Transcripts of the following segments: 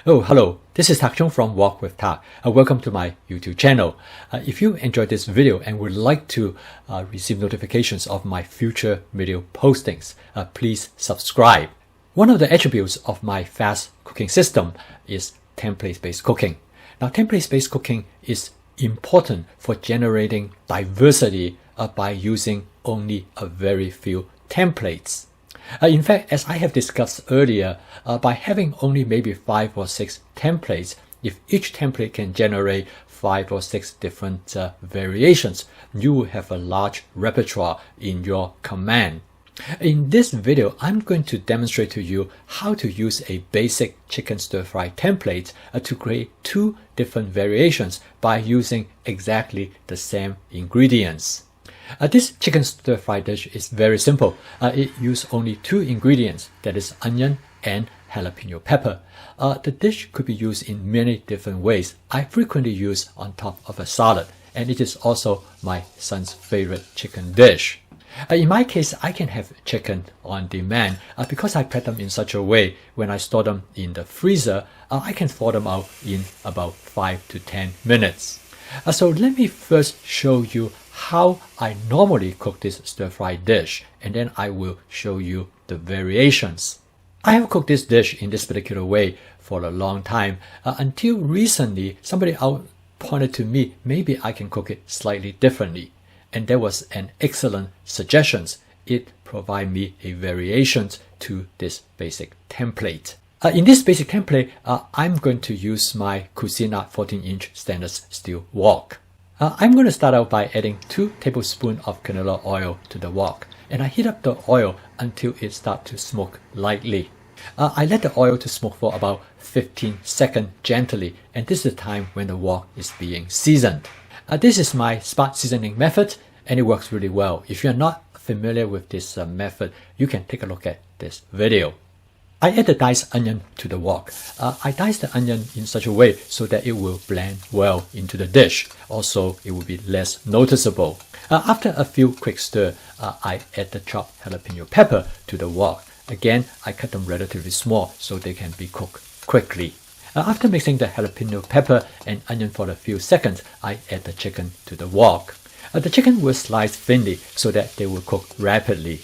Oh, hello. This is Tak Chung from Walk with Tak. Welcome to my YouTube channel. If you enjoyed this video and would like to receive notifications of my future video postings, please subscribe. One of the attributes of my fast cooking system is template-based cooking. Now, template-based cooking is important for generating diversity by using only a very few templates. In fact, as I have discussed earlier, by having only maybe 5 or 6 templates, if each template can generate 5 or 6 different variations, you will have a large repertoire in your command. In this video, I'm going to demonstrate to you how to use a basic chicken stir-fry template to create 2 different variations by using exactly the same ingredients. This chicken stir-fry dish is very simple. It uses only 2 ingredients, that is onion and jalapeno pepper. The dish could be used in many different ways. I frequently use on top of a salad, and it is also my son's favorite chicken dish. In my case, I can have chicken on demand because I prep them in such a way when I store them in the freezer, I can thaw them out in about 5 to 10 minutes. So let me first show you how I normally cook this stir-fry dish, and then I will show you the variations. I have cooked this dish in this particular way for a long time until recently somebody out pointed to me maybe I can cook it slightly differently, and that was an excellent suggestion. It provided me a variation to this basic template. In this basic template, I'm going to use my Cucinary 14-inch stainless steel wok. I'm going to start out by adding 2 tablespoons of canola oil to the wok, and I heat up the oil until it starts to smoke lightly. I let the oil to smoke for about 15 seconds gently, and this is the time when the wok is being seasoned. This is my smart seasoning method, and it works really well. If you're not familiar with this method, you can take a look at this video. I add the diced onion to the wok. I dice the onion in such a way so that it will blend well into the dish. Also, it will be less noticeable. After a few quick stir, I add the chopped jalapeno pepper to the wok. Again, I cut them relatively small so they can be cooked quickly. After mixing the jalapeno pepper and onion for a few seconds, I add the chicken to the wok. The chicken will slice thinly so that they will cook rapidly.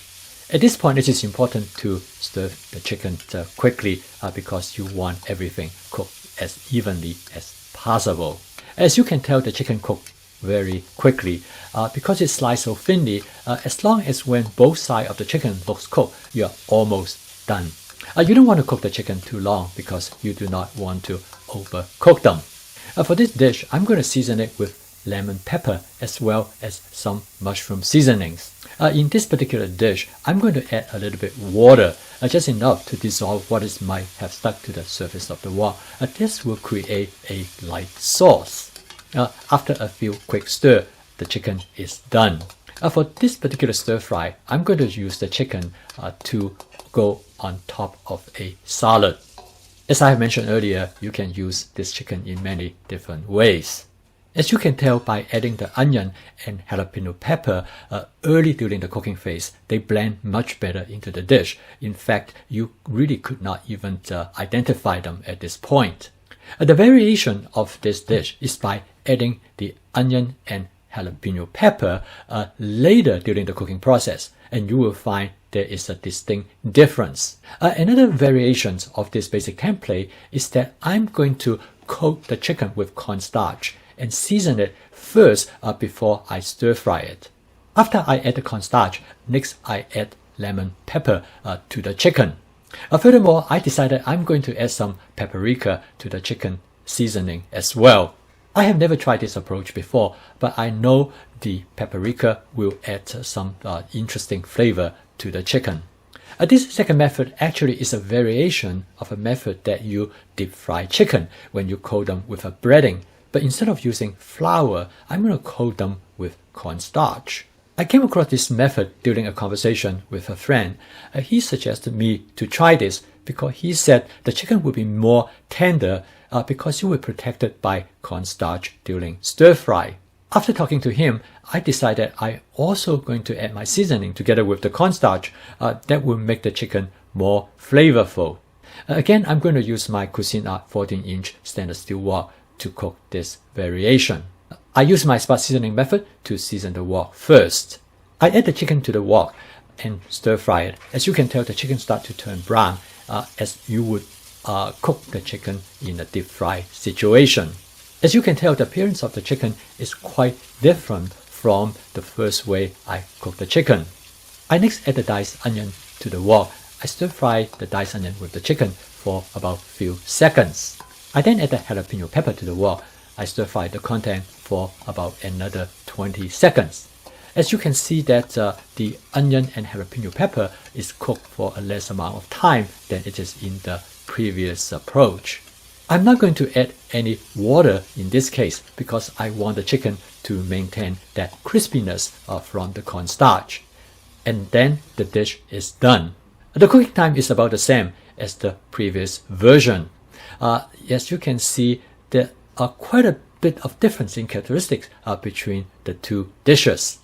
At this point, it is important to stir the chicken quickly because you want everything cooked as evenly as possible. As you can tell, the chicken cooked very quickly because it's sliced so thinly. As long as when both sides of the chicken looks cooked, you are almost done. You don't want to cook the chicken too long because you do not want to overcook them. For this dish, I'm going to season it with lemon pepper as well as some mushroom seasonings. In this particular dish, I'm going to add a little bit water, just enough to dissolve what might have stuck to the surface of the wok. This will create a light sauce. After a few quick stir, the chicken is done. For this particular stir fry, I'm going to use the chicken to go on top of a salad. As I mentioned earlier, you can use this chicken in many different ways. As you can tell by adding the onion and jalapeno pepper early during the cooking phase, they blend much better into the dish. In fact, you really could not even identify them at this point. The variation of this dish is by adding the onion and jalapeno pepper later during the cooking process, and you will find there is a distinct difference. Another variation of this basic template is that I'm going to coat the chicken with cornstarch and season it first before I stir fry it. After I add the cornstarch, next I add lemon pepper to the chicken. Furthermore, I decided I'm going to add some paprika to the chicken seasoning as well. I have never tried this approach before, but I know the paprika will add some interesting flavor to the chicken. This second method actually is a variation of a method that you deep fry chicken when you coat them with a breading. But instead of using flour, I'm going to coat them with cornstarch. I came across this method during a conversation with a friend. He suggested me to try this because he said the chicken would be more tender because you were protected by cornstarch during stir fry. After talking to him, I decided I also going to add my seasoning together with the cornstarch that will make the chicken more flavorful. Again, I'm going to use my Cuisinart 14-inch stainless steel wok to cook this variation. I use my spot seasoning method to season the wok first. I add the chicken to the wok and stir fry it. As you can tell, the chicken starts to turn brown as you would cook the chicken in a deep fry situation. As you can tell, the appearance of the chicken is quite different from the first way I cook the chicken. I next add the diced onion to the wok. I stir fry the diced onion with the chicken for about a few seconds. I then add the jalapeno pepper to the wok. I stir fry the content for about another 20 seconds. As you can see that the onion and jalapeno pepper is cooked for a less amount of time than it is in the previous approach. I'm not going to add any water in this case because I want the chicken to maintain that crispiness from the cornstarch. And then the dish is done. The cooking time is about the same as the previous version. As you can see, there are quite a bit of difference in characteristics between the two dishes.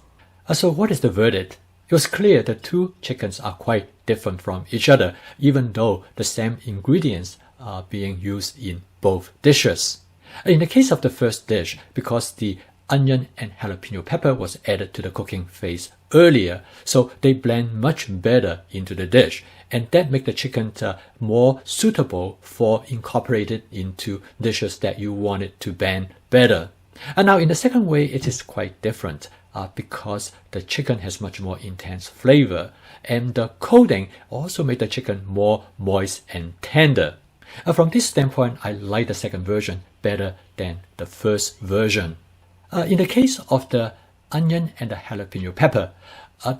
So what is the verdict? It was clear the two chickens are quite different from each other, even though the same ingredients are being used in both dishes. In the case of the first dish, because the onion and jalapeno pepper was added to the cooking phase earlier, so they blend much better into the dish, and that makes the chicken more suitable for incorporated into dishes that you want it to blend better. And now in the second way, it is quite different because the chicken has much more intense flavor, and the coating also made the chicken more moist and tender. From this standpoint, I like the second version better than the first version. In the case of the onion and the jalapeno pepper,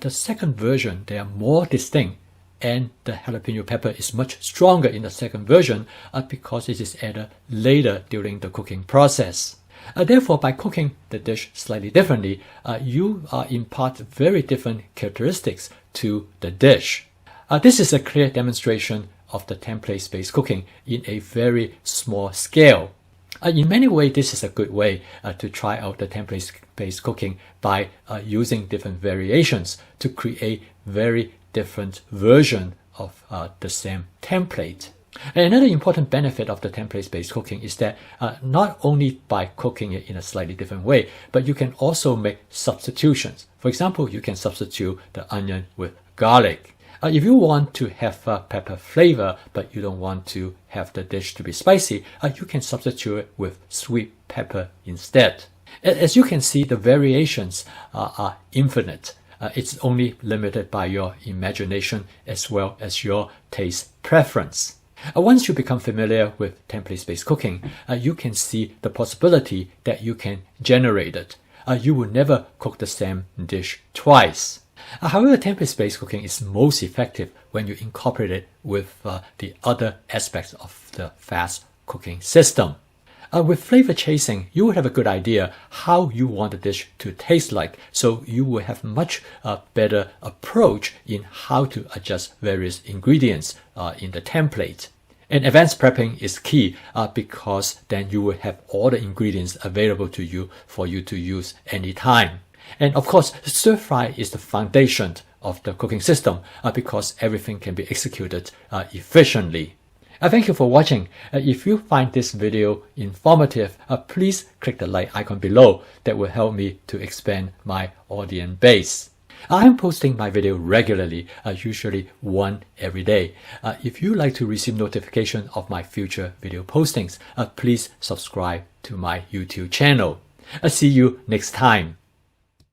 the second version, they are more distinct, and the jalapeno pepper is much stronger in the second version because it is added later during the cooking process. Therefore, by cooking the dish slightly differently, you impart very different characteristics to the dish. This is a clear demonstration of the template-based cooking in a very small scale. In many ways, this is a good way to try out the template-based cooking by using different variations to create very different version of the same template. Another important benefit of the template-based cooking is that not only by cooking it in a slightly different way, but you can also make substitutions. For example, you can substitute the onion with garlic. If you want to have pepper flavor, but you don't want to have the dish to be spicy, you can substitute it with sweet pepper instead. As you can see, the variations are infinite. It's only limited by your imagination as well as your taste preference. Once you become familiar with template-based cooking, you can see the possibility that you can generate it. You will never cook the same dish twice. However, template-based cooking is most effective when you incorporate it with the other aspects of the fast cooking system. With flavor chasing, you will have a good idea how you want the dish to taste like, so you will have much better approach in how to adjust various ingredients in the template. And advanced prepping is key because then you will have all the ingredients available to you for you to use anytime. And of course, stir fry is the foundation of the cooking system because everything can be executed efficiently. Thank you for watching. If you find this video informative, please click the like icon below. That will help me to expand my audience base. I am posting my video regularly, usually one every day. If you like to receive notification of my future video postings, please subscribe to my YouTube channel. See you next time.